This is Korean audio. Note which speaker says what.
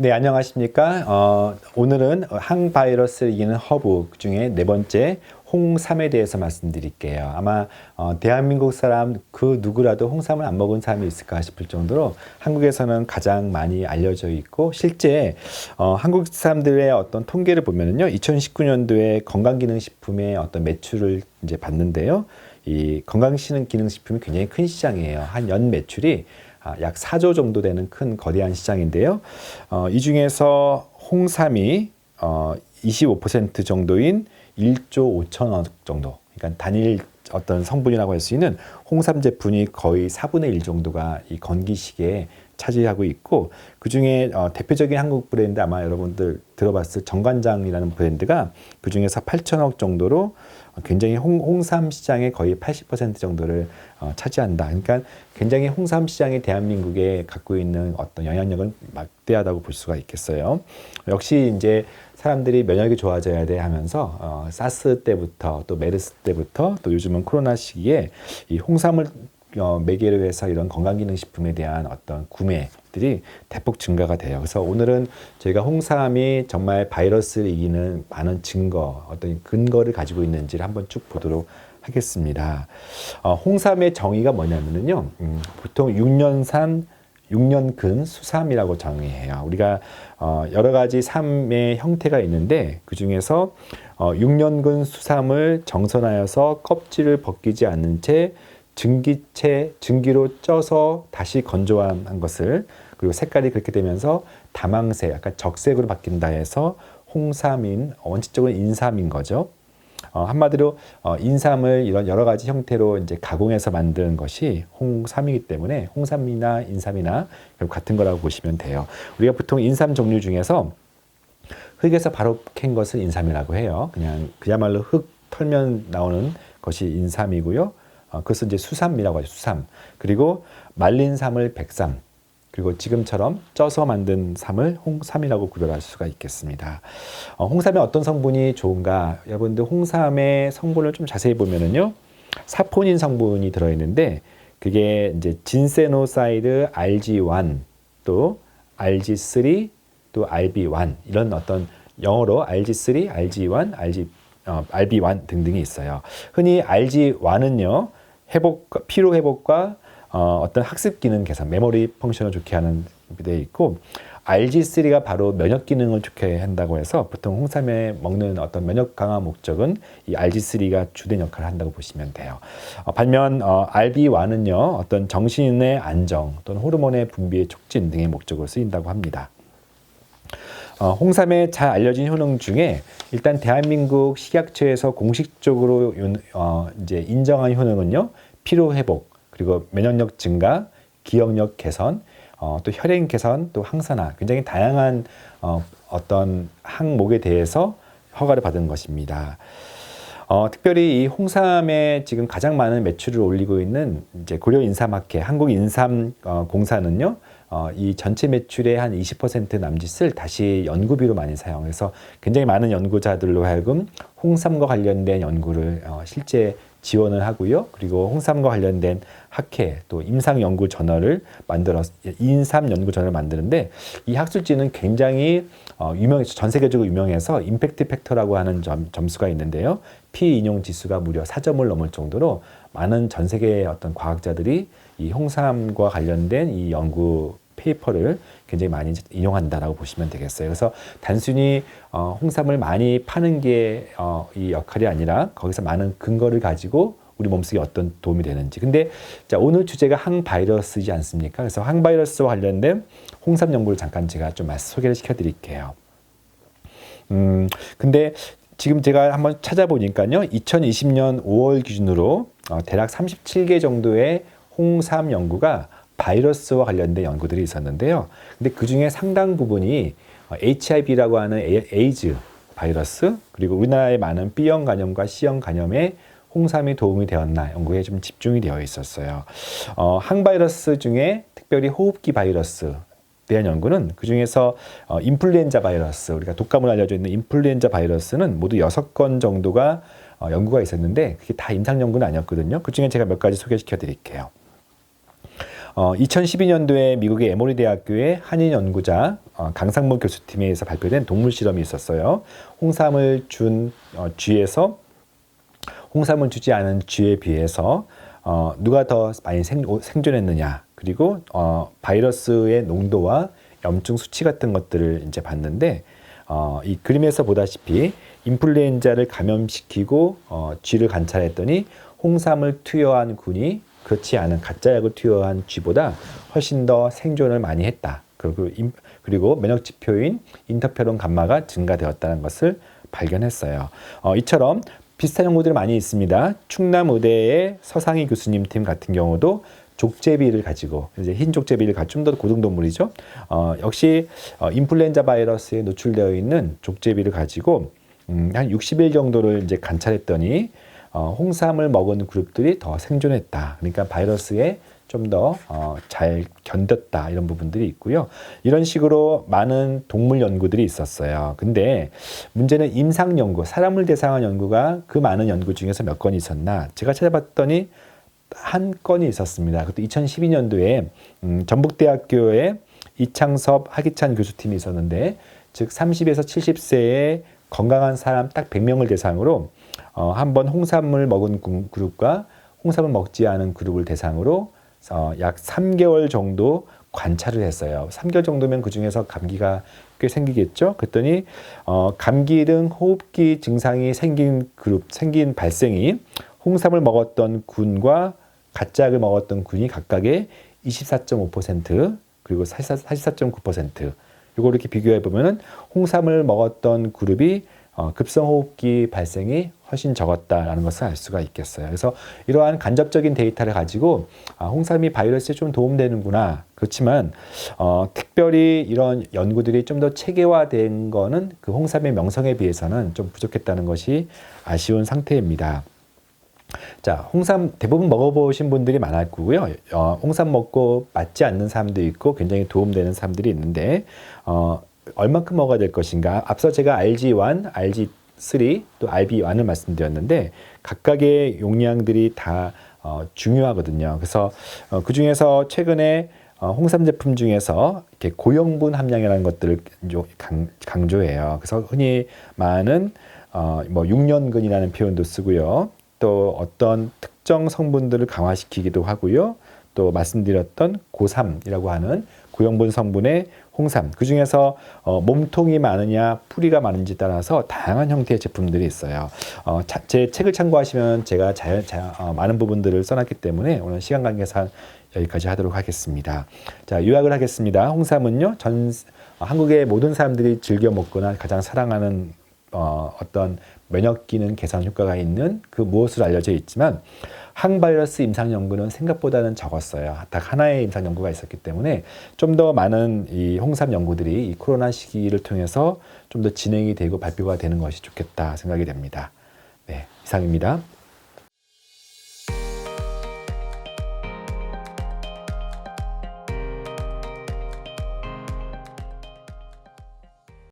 Speaker 1: 네, 안녕하십니까. 오늘은 항바이러스를 이기는 허브 중에 네 번째 홍삼에 대해서 말씀드릴게요. 아마 대한민국 사람 그 누구라도 홍삼을 안 먹은 사람이 있을까 싶을 정도로 한국에서는 가장 많이 알려져 있고, 실제 한국 사람들의 어떤 통계를 보면은요, 2019년도에 건강기능식품의 어떤 매출을 이제 봤는데요. 이 건강기능식품이 굉장히 큰 시장이에요. 한 연 매출이 약 4조 정도 되는 큰 거대한 시장인데요. 이 중에서 홍삼이 25% 정도인 1조 5천억 정도, 그러니까 단일 어떤 성분이라고 할 수 있는 홍삼 제품이 거의 4분의 1 정도가 이 건기식에 차지하고 있고, 그 중에 대표적인 한국 브랜드 아마 여러분들 들어봤을 정관장이라는 브랜드가 그 중에서 8천억 정도로 굉장히 홍삼 시장의 거의 80% 정도를 차지한다. 그러니까 굉장히 홍삼 시장이 대한민국에 갖고 있는 어떤 영향력은 막대하다고 볼 수가 있겠어요. 역시 이제 사람들이 면역이 좋아져야 돼 하면서 사스 때부터 또 메르스 때부터 또 요즘은 코로나 시기에 이 홍삼을 매개로 해서 이런 건강기능식품에 대한 어떤 구매들이 대폭 증가가 돼요. 그래서 오늘은 저희가 홍삼이 정말 바이러스를 이기는 많은 증거, 어떤 근거를 가지고 있는지를 한번 쭉 보도록 하겠습니다. 홍삼의 정의가 뭐냐면요, 보통 6년산 6년근 수삼이라고 정의해요. 우리가 여러 가지 삼의 형태가 있는데 그 중에서 6년근 수삼을 정선하여서 껍질을 벗기지 않는 채 증기로 쪄서 다시 건조한 것을, 그리고 색깔이 그렇게 되면서 다망색, 약간 적색으로 바뀐다 해서 홍삼인, 원칙적으로 인삼인 거죠. 한마디로 인삼을 이런 여러 가지 형태로 이제 가공해서 만든 것이 홍삼이기 때문에 홍삼이나 인삼이나 결국 같은 거라고 보시면 돼요. 우리가 보통 인삼 종류 중에서 흙에서 바로 캔 것을 인삼이라고 해요. 그야말로 흙 털면 나오는 것이 인삼이고요. 그것을 이제 수삼이라고 하죠. 수삼. 그리고 말린 삼을 백삼. 그리고 지금처럼 쪄서 만든 삼을 홍삼이라고 구별할 수가 있겠습니다. 홍삼에 어떤 성분이 좋은가? 여러분들 홍삼의 성분을 좀 자세히 보면은요, 사포닌 성분이 들어있는데 그게 이제 진세노사이드 RG1, 또 RG3, 또 RB1 이런 어떤 영어로 RG3, RG1, RB1 등등이 있어요. 흔히 RG1은요, 피로 회복과 어떤 학습 기능 개선, 메모리 펑션을 좋게 하는 데 있고, RG3가 바로 면역 기능을 좋게 한다고 해서 보통 홍삼에 먹는 어떤 면역 강화 목적은 이 RG3가 주된 역할을 한다고 보시면 돼요. 반면 RB1은요, 어떤 정신의 안정 또는 호르몬의 분비의 촉진 등의 목적으로 쓰인다고 합니다. 홍삼의 잘 알려진 효능 중에 일단 대한민국 식약처에서 공식적으로 이제 인정한 효능은요, 피로 회복, 그리고 면역력 증가, 기억력 개선, 또 혈행 개선, 또 항산화, 굉장히 다양한 어떤 항목에 대해서 허가를 받은 것입니다. 특별히 이 홍삼에 지금 가장 많은 매출을 올리고 있는 이제 고려인삼학회, 한국인삼공사는요, 이 전체 매출의 한 20% 남짓을 다시 연구비로 많이 사용해서 굉장히 많은 연구자들로 하여금 홍삼과 관련된 연구를 실제 지원을 하고요. 그리고 홍삼과 관련된 학회 또 임상 연구 저널을 인삼 연구 저널을 만드는데, 이 학술지는 굉장히 전 세계적으로 유명해서 임팩트 팩터라고 하는 점수가 있는데요. 피인용 지수가 무려 4점을 넘을 정도로 많은 전 세계의 어떤 과학자들이 이 홍삼과 관련된 이 연구 페이퍼를 굉장히 많이 인용한다라고 보시면 되겠어요. 그래서 단순히 홍삼을 많이 파는 게 이 역할이 아니라 거기서 많은 근거를 가지고 우리 몸속에 어떤 도움이 되는지. 근데 자, 오늘 주제가 항바이러스이지 않습니까? 그래서 항바이러스와 관련된 홍삼 연구를 잠깐 제가 좀 소개를 시켜드릴게요. 근데 지금 제가 한번 찾아보니까요, 2020년 5월 기준으로 대략 37개 정도의 홍삼 연구가 바이러스와 관련된 연구들이 있었는데요. 근데 그 중에 상당 부분이 HIV라고 하는 에이즈 바이러스, 그리고 우리나라의 많은 B형 간염과 C형 간염에 홍삼이 도움이 되었나 연구에 좀 집중이 되어 있었어요. 항바이러스 중에 특별히 호흡기 바이러스 대한 연구는 그 중에서 인플루엔자 바이러스, 우리가 독감으로 알려져 있는 인플루엔자 바이러스는 모두 6건 정도가 연구가 있었는데 그게 다 임상 연구는 아니었거든요. 그 중에 제가 몇 가지 소개시켜 드릴게요. 2012년도에 미국의 에모리 대학교의 한인 연구자 강상무 교수팀에 의해서 발표된 동물 실험이 있었어요. 홍삼을 준 쥐에서 홍삼을 주지 않은 쥐에 비해서 누가 더 많이 생존했느냐, 그리고 바이러스의 농도와 염증 수치 같은 것들을 이제 봤는데 이 그림에서 보다시피 인플루엔자를 감염시키고 쥐를 관찰했더니 홍삼을 투여한 균이 그렇지 않은 가짜 약을 투여한 쥐보다 훨씬 더 생존을 많이 했다. 그리고 면역 지표인 인터페론 감마가 증가되었다는 것을 발견했어요. 이처럼 비슷한 연구들이 많이 있습니다. 충남의대의 서상희 교수님 팀 같은 경우도 족제비를 가지고, 이제 흰 족제비를 가지고 좀 더 고등동물이죠. 역시 인플루엔자 바이러스에 노출되어 있는 족제비를 가지고 한 60일 정도를 이제 관찰했더니 홍삼을 먹은 그룹들이 더 생존했다. 그러니까 바이러스에 좀 더 잘 견뎠다, 이런 부분들이 있고요. 이런 식으로 많은 동물 연구들이 있었어요. 근데 문제는 임상 연구, 사람을 대상한 연구가 그 많은 연구 중에서 몇 건이 있었나? 제가 찾아봤더니 한 건이 있었습니다. 그것도 2012년도에 전북대학교의 이창섭, 하기찬 교수팀이 있었는데, 즉 30에서 70세의 건강한 사람 딱 100명을 대상으로 한번 홍삼을 먹은 그룹과 홍삼을 먹지 않은 그룹을 대상으로 약 3개월 정도 관찰을 했어요. 3개월 정도면 그 중에서 감기가 꽤 생기겠죠. 그랬더니 감기 등 호흡기 증상이 생긴 발생이 홍삼을 먹었던 균과 가짜약을 먹었던 균이 각각의 24.5% 그리고 44.9%. 이거 이렇게 비교해 보면은 홍삼을 먹었던 그룹이 급성호흡기 발생이 훨씬 적었다라는 것을 알 수가 있겠어요. 그래서 이러한 간접적인 데이터를 가지고 홍삼이 바이러스에 좀 도움되는구나. 그렇지만 특별히 이런 연구들이 좀 더 체계화된 거는 그 홍삼의 명성에 비해서는 좀 부족했다는 것이 아쉬운 상태입니다. 자, 홍삼 대부분 먹어보신 분들이 많을 거고요. 홍삼 먹고 맞지 않는 사람도 있고 굉장히 도움되는 사람들이 있는데 얼만큼 먹어야 될 것인가? 앞서 제가 RG1, RG3, 또 RB1을 말씀드렸는데 각각의 용량들이 다 중요하거든요. 그래서 그 중에서 최근에 홍삼 제품 중에서 이렇게 고영분 함량이라는 것들을 강조해요. 그래서 흔히 많은 뭐 6년근이라는 표현도 쓰고요. 또 어떤 특정 성분들을 강화시키기도 하고요. 또 말씀드렸던 고삼이라고 하는 고영분 성분의 홍삼, 그 중에서 몸통이 많으냐 뿌리가 많은지 따라서 다양한 형태의 제품들이 있어요. 제 책을 참고하시면 제가 많은 부분들을 써놨기 때문에 오늘 시간 관계상 여기까지 하도록 하겠습니다. 자, 요약을 하겠습니다. 홍삼은요, 한국의 모든 사람들이 즐겨 먹거나 가장 사랑하는 어떤 면역 기능 개선 효과가 있는 그 무엇으로 알려져 있지만 항바이러스 임상 연구는 생각보다는 적었어요. 딱 하나의 임상 연구가 있었기 때문에 좀 더 많은 이 홍삼 연구들이 이 코로나 시기를 통해서 좀 더 진행이 되고 발표가 되는 것이 좋겠다 생각이 됩니다. 네, 이상입니다.